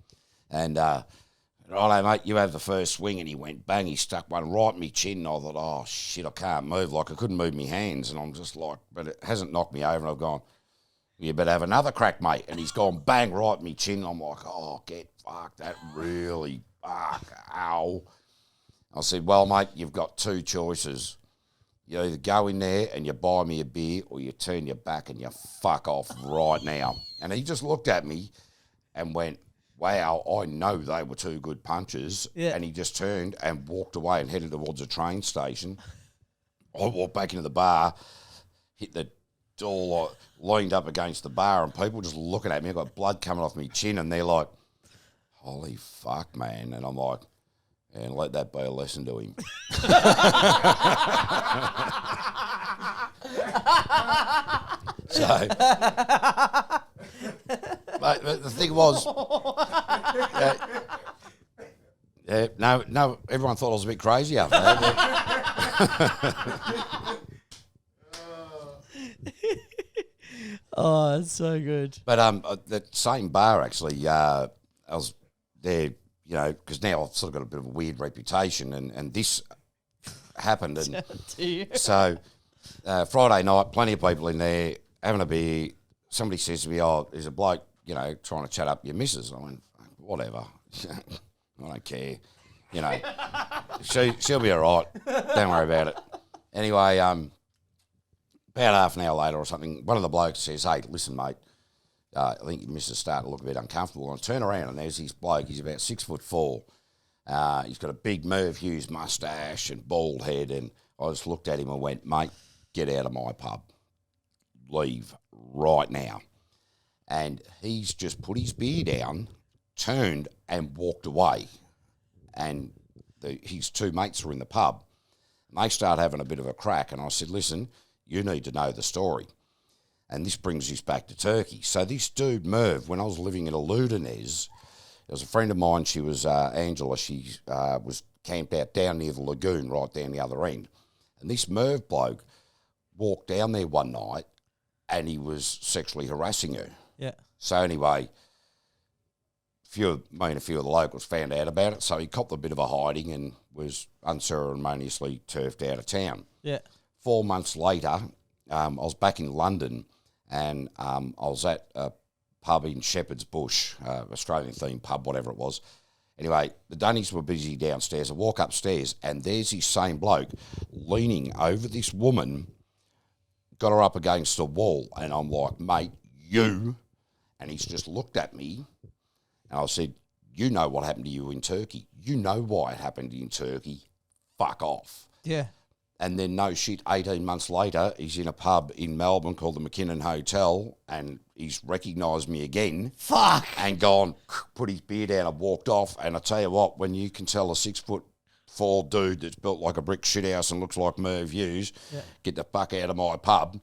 And, righto, mate, you have the first swing, and he went bang, he stuck one right in my chin, and I thought, oh, shit, I can't move. Like, I couldn't move my hands, and I'm just like, but it hasn't knocked me over, and I've gone, you better have another crack, mate. And he's gone bang right in my chin. I'm like, oh, get fucked. That really, ow. I said, well, mate, you've got two choices. You either go in there and you buy me a beer, or you turn your back and you fuck off right now. And he just looked at me and went, wow, I know they were two good punches. Yeah. And he just turned and walked away and headed towards a train station. I walked back into the bar, hit the door, leaned up against the bar, and people just looking at me. I got blood coming off my chin, and they're like, holy fuck, man. And I'm like, and let that be a lesson to him. So, but the thing was, no, everyone thought I was a bit crazy after that. Oh, that's so good. But that same bar, actually, I was there, you know, because now I've sort of got a bit of a weird reputation, and this happened. And so Friday night, plenty of people in there having a beer. Somebody says to me, oh, there's a bloke, trying to chat up your missus. I went, whatever. I don't care. She'll be all right. Don't worry about it. Anyway, about half an hour later or something, one of the blokes says, hey, listen, mate, I think your missus started to look a bit uncomfortable. And I turn around and there's this bloke. He's about 6'4". He's got a big Merv Hughes moustache and bald head. And I just looked at him and went, mate, get out of my pub. Leave right now. And he's just put his beer down, turned and walked away. And his two mates were in the pub. And they start having a bit of a crack. And I said, listen, you need to know the story. And this brings us back to Turkey. So this dude, Merv, when I was living in Ulutas, there was a friend of mine, she was Angela, she was camped out down near the lagoon, right down the other end. And this Merv bloke walked down there one night and he was sexually harassing her. Yeah. So anyway, a few of the locals found out about it, so he copped a bit of a hiding and was unceremoniously turfed out of town. Yeah. 4 months later, I was back in London and I was at a pub in Shepherd's Bush, Australian-themed pub, whatever it was. Anyway, the Dunnies were busy downstairs. I walk upstairs and there's this same bloke leaning over this woman, got her up against the wall, and I'm like, mate, you. And he's just looked at me and I said, you know what happened to you in Turkey. You know why it happened in Turkey. Fuck off. Yeah. And then, no shit, 18 months later, he's in a pub in Melbourne called the McKinnon Hotel, and he's recognised me again. Fuck! And gone, put his beer down and walked off. And I tell you what, when you can tell a 6'4" dude that's built like a brick shithouse and looks like Merv Hughes, get the fuck out of my pub,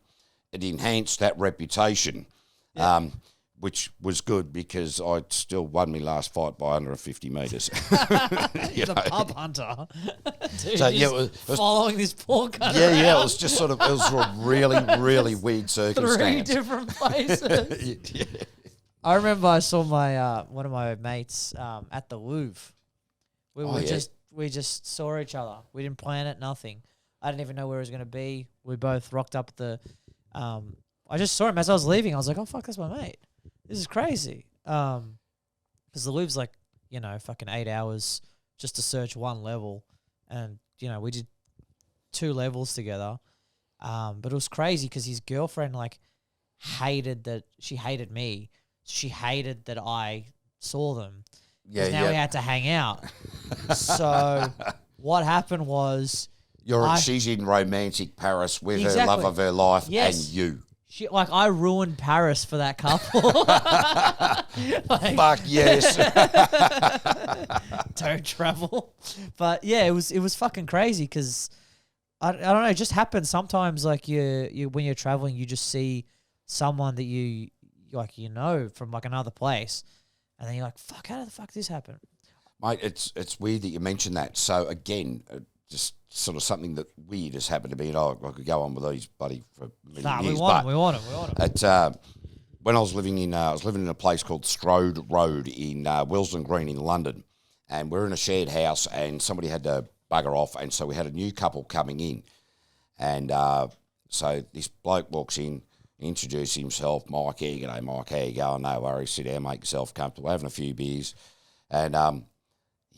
it enhanced that reputation. Yeah. Which was good because I still won my last fight by under 50 metres. He's a pub hunter. Dude, so, it was following this poor guy around. Yeah, it was just it was a really, really weird circumstance. 3 different places. Yeah. I remember I saw my one of my mates at the Louvre. We just saw each other. We didn't plan it, nothing. I didn't even know where it was going to be. We both rocked up at the... I just saw him as I was leaving. I was like, oh, fuck, that's my mate. This is crazy. Because the Louvre's like, fucking 8 hours just to search one level. And, we did 2 levels together. But it was crazy because his girlfriend, hated that she hated me. She hated that I saw them. Yeah, now we had to hang out. So what happened was... She's in romantic Paris with her love of her life and you. I ruined Paris for that couple. Fuck yes. Don't travel. But yeah, it was fucking crazy because I don't know, it just happens sometimes. You when you're traveling, you just see someone that you from another place, and then you're like, fuck, how the fuck did this happen? Mate, it's weird that you mentioned that. So again, just sort of something that weird has happened to me, and I could go on with these, buddy, for many years. We want them. When I was living in a place called Strode Road in Willesden Green in London, and we're in a shared house, and somebody had to bugger off, and so we had a new couple coming in, and so this bloke walks in, introduces himself, Mike, here, g'day, Mike, how you going? No worries, sit down, make yourself comfortable, having a few beers, and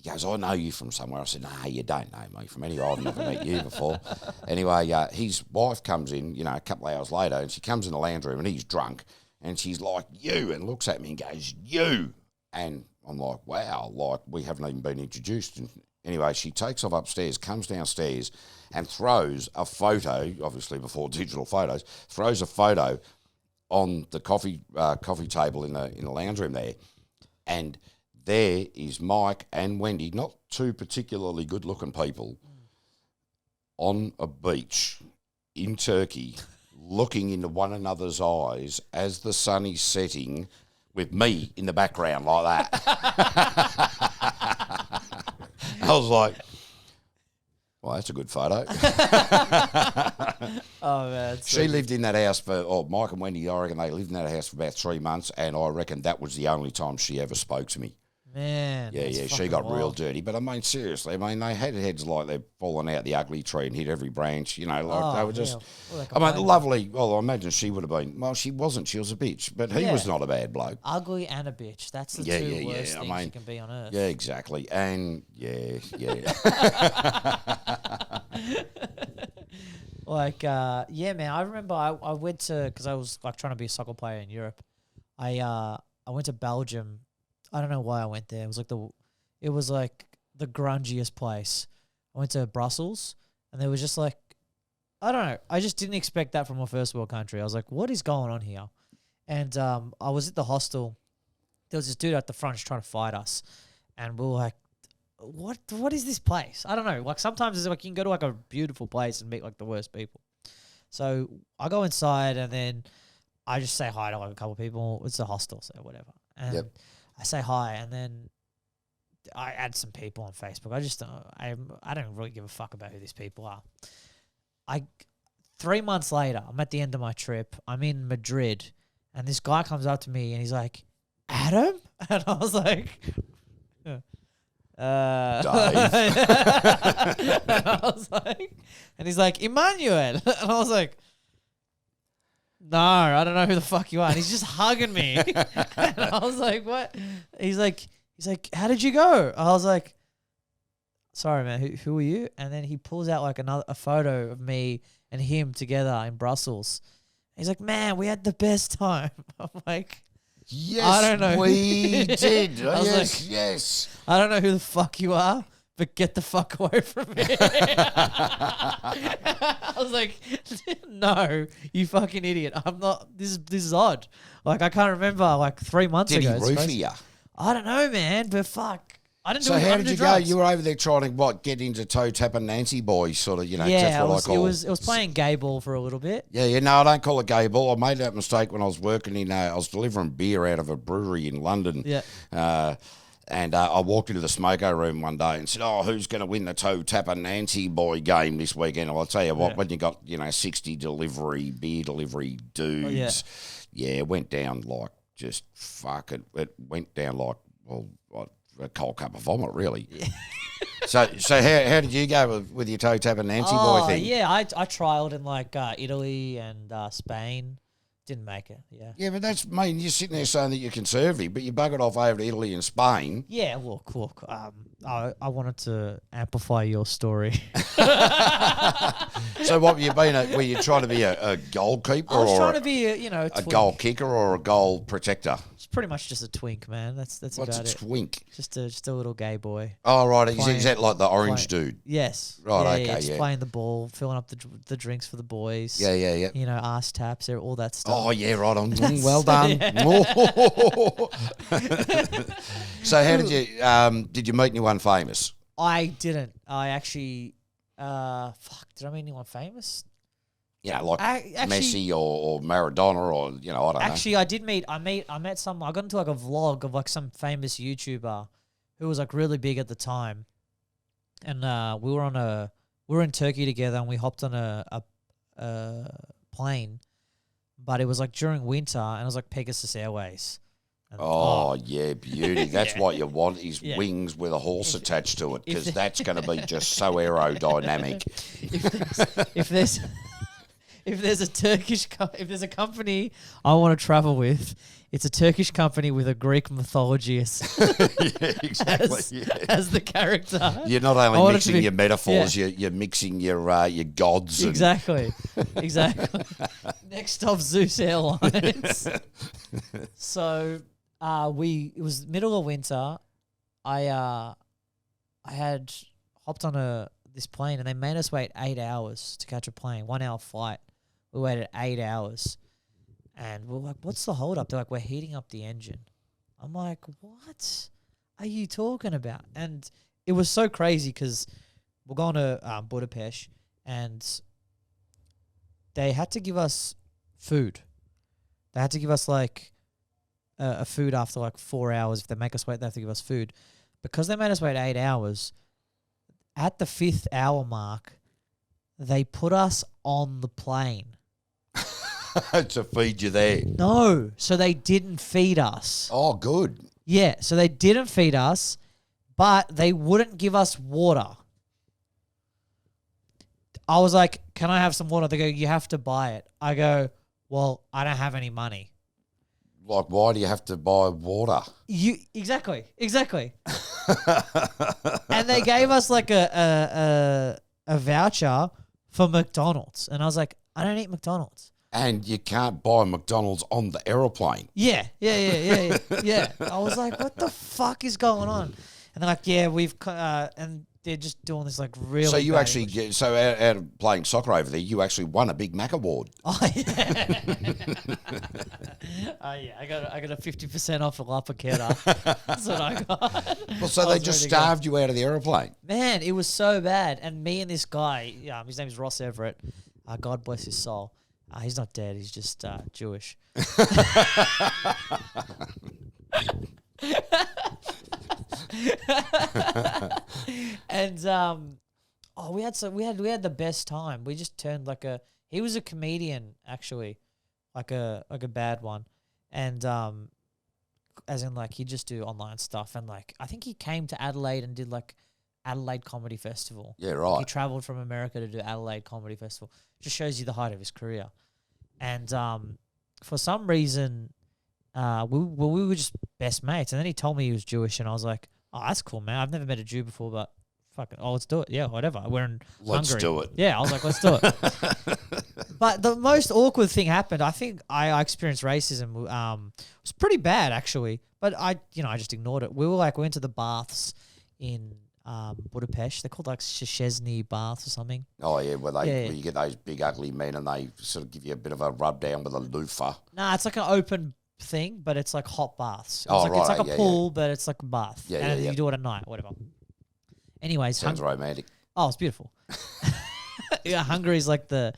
he goes, I know you from somewhere. I said, nah, you don't know me from anywhere. I've never met you before. Anyway, his wife comes in, a couple of hours later, and she comes in the lounge room, and he's drunk, and she's like, you, and looks at me and goes, you. And I'm like, wow, we haven't even been introduced. And anyway, she takes off upstairs, comes downstairs, and throws a photo, obviously before digital photos, throws a photo on the coffee table in the lounge room there. And there is Mike and Wendy, not two particularly good-looking people, on a beach in Turkey, looking into one another's eyes as the sun is setting, with me in the background like that. I was like, well, that's a good photo. Oh, man. She lived in that house Mike and Wendy, I reckon they lived in that house for about 3 months, and I reckon that was the only time she ever spoke to me. Man. Yeah, that's yeah, she fucking got real wild. dirty. But I mean, seriously, I mean, they had heads like they've fallen out the ugly tree and hit every branch. You know, like they were just. Yeah. What are they I complaining mean, about? lovely. Well, I imagine she would have been. Well, she wasn't. She was a bitch, but he was Yeah. not a bad bloke. Ugly and a bitch. That's the Yeah, two yeah, worst yeah. I things mean, you can be on earth. Yeah, exactly. And yeah. Yeah, man. I remember I went to, because I was like trying to be a soccer player in Europe. I went to Belgium. I don't know why I went there. It was like the grungiest place. I went to Brussels, and there was just like, I don't know. I just didn't expect that from a first world country. I was like, what is going on here? And I was at the hostel. There was this dude at the front just trying to fight us, and we were like, what is this place? I don't know. Like sometimes it's like you can go to like a beautiful place and meet like the worst people. So I go inside and then I just say hi to like a couple of people. It's a hostel, so whatever. And Yep. I say hi, and then I add some people on Facebook. I don't really give a fuck about who these people are. 3 months later, I'm at the end of my trip. I'm in Madrid, and this guy comes up to me and he's like, Adam? And I was like, Dave. and I was like, and he's like, Emmanuel. And I was like, no, I don't know who the fuck you are. And he's just hugging me. And I was like, what? He's like, how did you go? I was like, sorry, man, who are you? And then he pulls out like a photo of me and him together in Brussels. He's like, man, we had the best time. I'm like, Yes, I don't know. we did. I was Yes, like- yes. I don't know who the fuck you are, but get the fuck away from me. I was like, no, you fucking idiot. I'm not, this is odd. Like, I can't remember, like 3 months Did he ago. roofie you? I don't know, man, but fuck. I didn't do So it how under did you drugs. go? You were over there trying to get into toe tapping Nancy boys, sort of, you know. Yeah, that's what I call. it was playing gay ball for a little bit. Yeah, no, I don't call it gay ball. I made that mistake when I was working in. I was delivering beer out of a brewery in London. Yeah. And I walked into the smoko room one day and said, "Oh, who's going to win the toe tapper Nancy boy game this weekend?" I'll tell you what, when you got 60 beer delivery dudes, it went down like just fuck it. It went down like a cold cup of vomit, really. Yeah. So how did you go with your toe tapper Nancy boy thing? Yeah, I trialed in like Italy and Spain. Didn't make it. Yeah. Yeah, but you're sitting there saying that you're conservative, but you buggered off over to Italy and Spain. Yeah, look. I wanted to amplify your story. So what were you being? Were you trying to be a goalkeeper I was or trying to be a a twink. goal kicker or a goal protector? It's pretty much just a twink, man. That's What's about a it. twink? Just a little gay boy. Oh, right. Is Playing- that like the orange dude? Yes. Right, Yeah, okay, just yeah. playing the ball, filling up the drinks for the boys. Yeah, yeah, yeah. You know, ass taps, all that stuff. Oh, yeah, right on. Well done. So how did you meet anyone famous? I didn't. I actually, did I meet anyone famous? Yeah, like I Messi or Maradona or, I don't know. Actually, I did meet. I met some. I got into like a vlog of like some famous YouTuber who was like really big at the time, and we were in Turkey together, and we hopped on a plane, but it was like during winter, and it was like Pegasus Airways. And, Oh, yeah, beauty. That's what you want is Yeah. wings with a horse attached to it, because if- that's going to be just so aerodynamic. if there's a company I want to travel with, it's a Turkish company with a Greek mythology as, Yeah, exactly. as the character. You're not I only want it to mixing be- your metaphors, you're mixing your gods. And, Exactly. Next stop, Zeus Airlines. So it was middle of winter. I had hopped on this plane, and they made us wait 8 hours to catch a plane. 1 hour flight. We waited 8 hours, and we're like, "What's the hold up?" They're like, "We're heating up the engine." I'm like, "What are you talking about?" And it was so crazy because we're going to Budapest, and they had to give us food. They had to give us like a food after like 4 hours. If they make us wait, they have to give us food. Because they made us wait 8 hours, at the 5th hour mark, they put us on the plane. to feed you there. No, so they didn't feed us. Oh, good. Yeah, so they didn't feed us, but they wouldn't give us water. I was like, can I have some water? They go, you have to buy it. I go, well, I don't have any money. Like, why do you have to buy water? Exactly. And they gave us like a voucher for McDonald's. And I was like, I don't eat McDonald's. And you can't buy McDonald's on the aeroplane. Yeah. I was like, what the fuck is going on? And they're like, yeah, and they're just doing this like really. So you bad actually English. out of playing soccer over there, you actually won a Big Mac award. Oh yeah. I got a 50% off a La Paqueta. That's what I got. Well, so they just starved you out of the aeroplane. Man, it was so bad. And me and this guy, his name is Ross Everett. God bless his soul. He's not dead. He's just Jewish. And we had the best time. We just turned he was a comedian actually, like a bad one, and as in like he'd just do online stuff, and like I think he came to Adelaide and did like Adelaide Comedy Festival. Yeah, right. He travelled from America to do Adelaide Comedy Festival. Just shows you the height of his career. And for some reason, we were just best mates. And then he told me he was Jewish, and I was like, oh, that's cool, man. I've never met a Jew before, but fuck it. Oh, let's do it. Yeah, whatever. We're in Let's Hungary. do it. Yeah, I was like, let's do it. But the most awkward thing happened. I think I experienced racism. It was pretty bad, actually. But I just ignored it. We went to the baths in Budapest. They're called like Szczesny baths or something. Oh yeah, where you get those big ugly men and they sort of give you a bit of a rub down with a loofah. Nah, it's like an open thing, but it's like hot baths. It's like a pool, but it's like a bath. Yeah, and you do it at night, whatever. Anyways, sounds romantic. Oh, it's beautiful. Yeah, Hungary's like the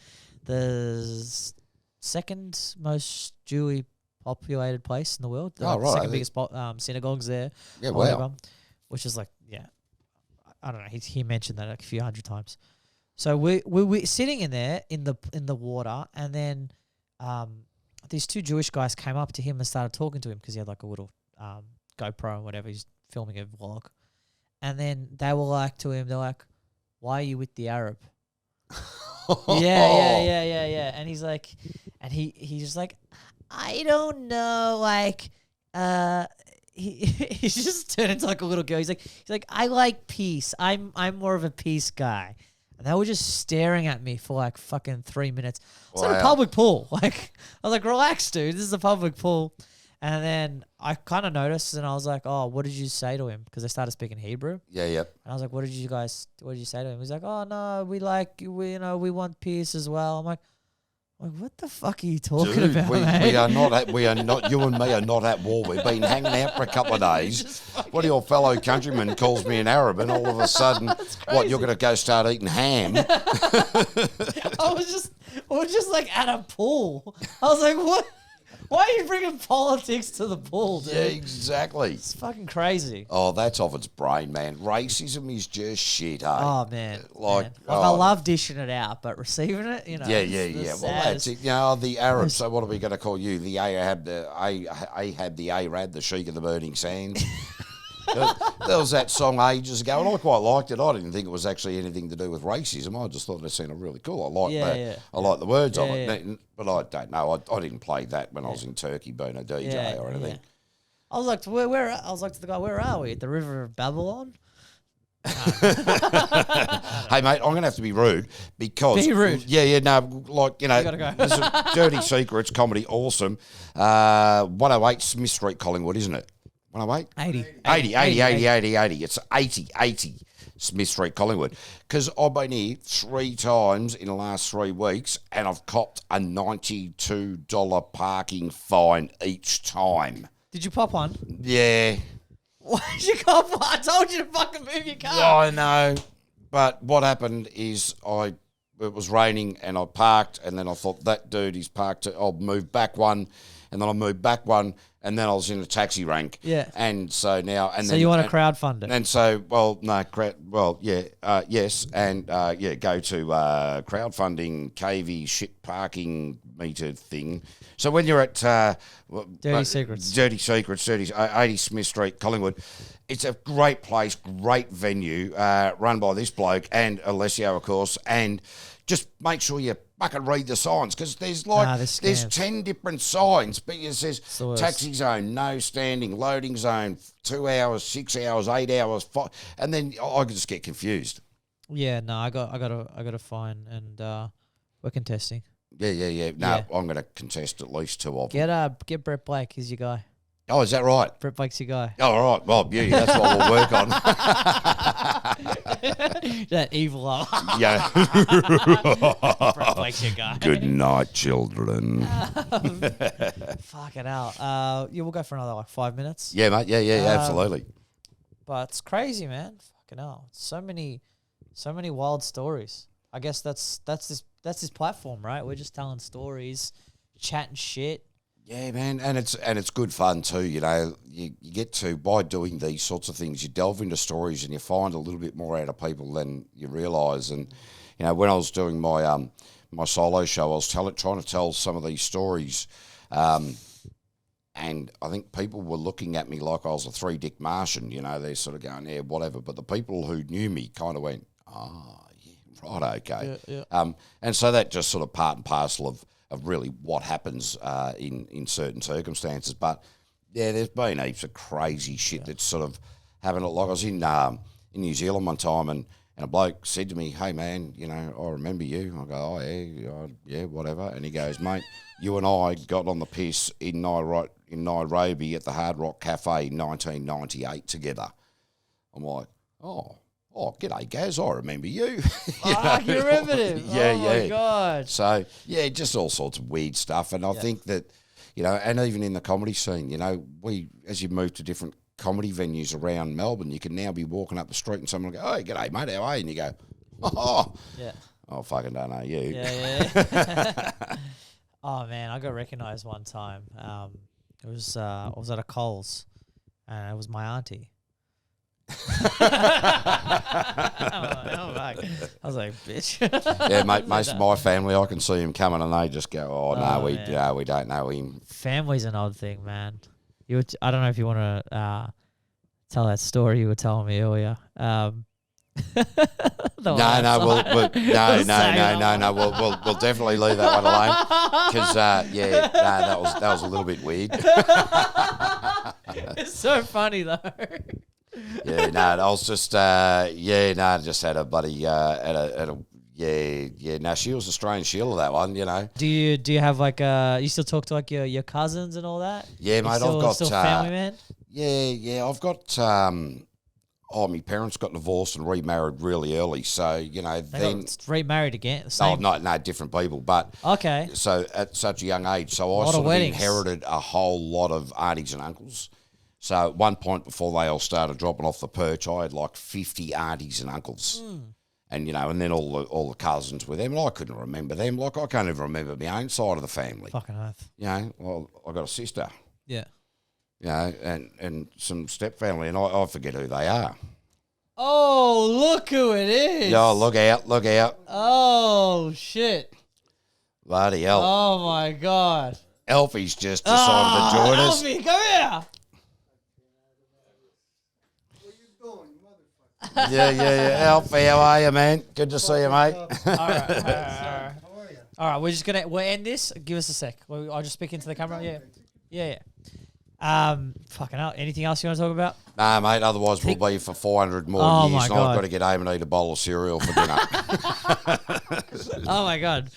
second most Jewy populated place in the world. Second biggest synagogues there. Yeah, wow. Whatever, which is like, yeah, I don't know. He mentioned that like a few hundred times. So we sitting in there in the water, and then these two Jewish guys came up to him and started talking to him because he had like a little GoPro and whatever. He's filming a vlog, and then they were like to him, they're like, "Why are you with the Arab?" Yeah. And he's like, and he's like, I don't know, like, he's just turned into like a little girl. He's like, I like peace. I'm more of a peace guy. And they were just staring at me for like fucking 3 minutes. It's like a public pool. Like, I was like, relax, dude. This is a public pool. And then I kind of noticed, and I was like, oh, what did you say to him? Because they started speaking Hebrew. Yeah, yep. And I was like, what did you say to him? He's like, oh, no, we want peace as well. I'm like, what the fuck are you talking about, mate? We are not, you and me are not at war. We've been hanging out for a couple of days. One of your fellow countrymen calls me an Arab, and all of a sudden, what, you're going to go start eating ham? I was just like at a pool. I was like, what? Why are you bringing politics to the pool, dude? Yeah, exactly. It's fucking crazy. Oh, that's off its brain, man. Racism is just shit, hey? Oh, man. I love dishing it out, but receiving it, Yeah. Well, that's it. The Arabs, so what are we going to call you? The Ahab, the Arab, the Sheik of the Burning Sands? There was that song ages ago, and I quite liked it. I didn't think it was actually anything to do with racism. I just thought it sounded really cool. I like that. Yeah. I like the words of it. But I don't know. I didn't play that when I was in Turkey being a DJ or anything. Yeah. I was like, I was like to the guy, where are we? At the River of Babylon? Hey, mate, I'm going to have to be rude because... Be rude. Yeah, no, like, you gotta go. There's a Dirty Secrets, comedy, awesome. 108 Smith Street, Collingwood, isn't it? 108? 80. It's 80 Smith Street, Collingwood. Because I've been here 3 times in the last 3 weeks, and I've copped a $92 parking fine each time. Did you pop one? Yeah. Why did you cop one? I told you to fucking move your car. Yeah, I know. But what happened is it was raining, and I parked, and then I thought, that dude, he's parked. I'll move back one. And then I moved back one, and then I was in a taxi rank. Yeah. And so now... So you want to crowdfund it? And so, yes. And, go to crowdfunding, Cavey, shit parking, meter thing. So when you're at Dirty Secrets, 80 Smith Street, Collingwood, it's a great place, great venue, run by this bloke and Alessio, of course, and just make sure you fucking read the signs, because there's there's 10 different signs, but it says taxi zone, no standing, loading zone, 2 hours, 6 hours, 8 hours, 5, and then I could just get confused. Yeah, no, I got a fine, and we're contesting. Yeah. No, I'm going to contest at least 2 of them. Get Brett Blake. He's your guy. Oh, is that right? Brett Blake's your guy. Oh, all right. Well, beauty. That's what we'll work on. That evil eye. Yeah. Brett Blake's your guy. Good night, children. Fucking hell. Yeah, we'll go for another 5 minutes. Yeah, mate. Yeah, absolutely. But it's crazy, man. Fucking hell. So many wild stories. I guess that's this platform, right? We're just telling stories, chatting shit. Yeah, man, and it's good fun too. You know, you get to, by doing these sorts of things, you delve into stories and you find a little bit more out of people than you realise. And you know, when I was doing my my solo show, I was trying to tell some of these stories, and I think people were looking at me like I was a three-dick Martian. You know, they're sort of going, yeah, whatever. But the people who knew me kind of went, right, okay. Yeah. And so that just sort of part and parcel of really what happens in certain circumstances. But, yeah, there's been heaps of crazy shit that's sort of happened. Like I was in New Zealand one time and a bloke said to me, hey, man, you know, I remember you. I go, oh, yeah, whatever. And he goes, mate, you and I got on the piss in Nairobi at the Hard Rock Cafe in 1998 together. I'm like, oh, g'day, Gaz, I remember you. You remembered him? Yeah. My God. So, yeah, just all sorts of weird stuff. And I think that, you know, and even in the comedy scene, you know, as you move to different comedy venues around Melbourne, you can now be walking up the street and someone will go, oh, g'day, mate, how are you? And you go, oh. Yeah. I fucking don't know you. Yeah. Oh, man, I got recognised one time. It was I was at a Coles, and it was my auntie. I was like, bitch. Yeah, mate, most of my family, I can see him coming and they just go, we don't know him. Family's an odd thing, man. I don't know if you want to tell that story you were telling me earlier. We'll definitely leave that one alone because that was a little bit weird. It's so funny though. Yeah, no, I was just, just had a bloody, she was a strange Sheila, that one, you know. Do you have like, you still talk to like your cousins and all that? Yeah, mate, I've got. Still family, man? Yeah, I've got, my parents got divorced and remarried really early, so, you know, then. Remarried again? No, different people, but. Okay. So at such a young age, so I sort of inherited a whole lot of aunties and uncles. So at one point before they all started dropping off the perch, I had like 50 aunties and uncles. And, you know, and then all the cousins with them. And I couldn't remember them. Like, I can't even remember my own side of the family. Fucking earth. You know, well, I got a sister. Yeah. You know, and some step family, and I forget who they are. Oh, look who it is. Oh, look out. Oh, shit. Bloody hell. Oh, my God. Alfie's just decided to join us. Alfie, come here. Yeah. Alfie, how are you, man? Good to see you, mate. All right. How are you? All right, we'll end this. Give us a sec. I'll just speak into the camera. Yeah. Fucking hell. Anything else you want to talk about? Nah, mate. Otherwise, we'll be for 400 more years, and I've got to get home and eat a bowl of cereal for dinner. Oh my God.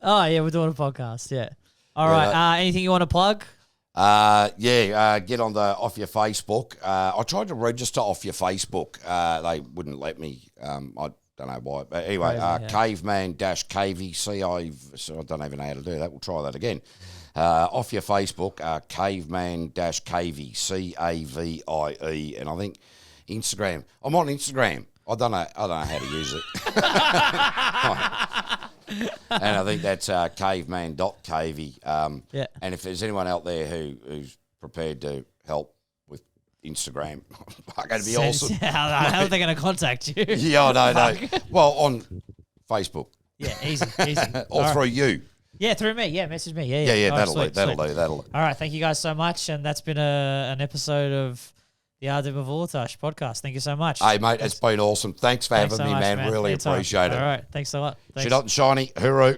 Oh yeah, we're doing a podcast. Yeah. All right. Anything you want to plug? Get on off your Facebook. I tried to register off your Facebook. They wouldn't let me. I don't know why. But anyway, Caveman-Cavey, so I don't even know how to do that. We'll try that again. Off your Facebook, Caveman-Cavey, Cavie, and I think Instagram. I'm on Instagram. I don't know how to use it. And I think that's caveman.cavey. And if there's anyone out there who's prepared to help with Instagram, that'd be awesome. How are they going to contact you? Yeah, no. Well, on Facebook. Yeah, easy. Or through you. Yeah, through me. Yeah, message me. Yeah, Yeah, Oh, that'll sweet, do. That'll sweet. do. That'll do. All right, thank you guys so much, and that's been an episode of the Adem of Ulutas podcast. Thank you so much. Hey, mate, it's been awesome. Thanks for having so me, much, man. Really Anytime. appreciate it. All right, thanks a lot. Thanks. Shit hot and shiny. Hooroo.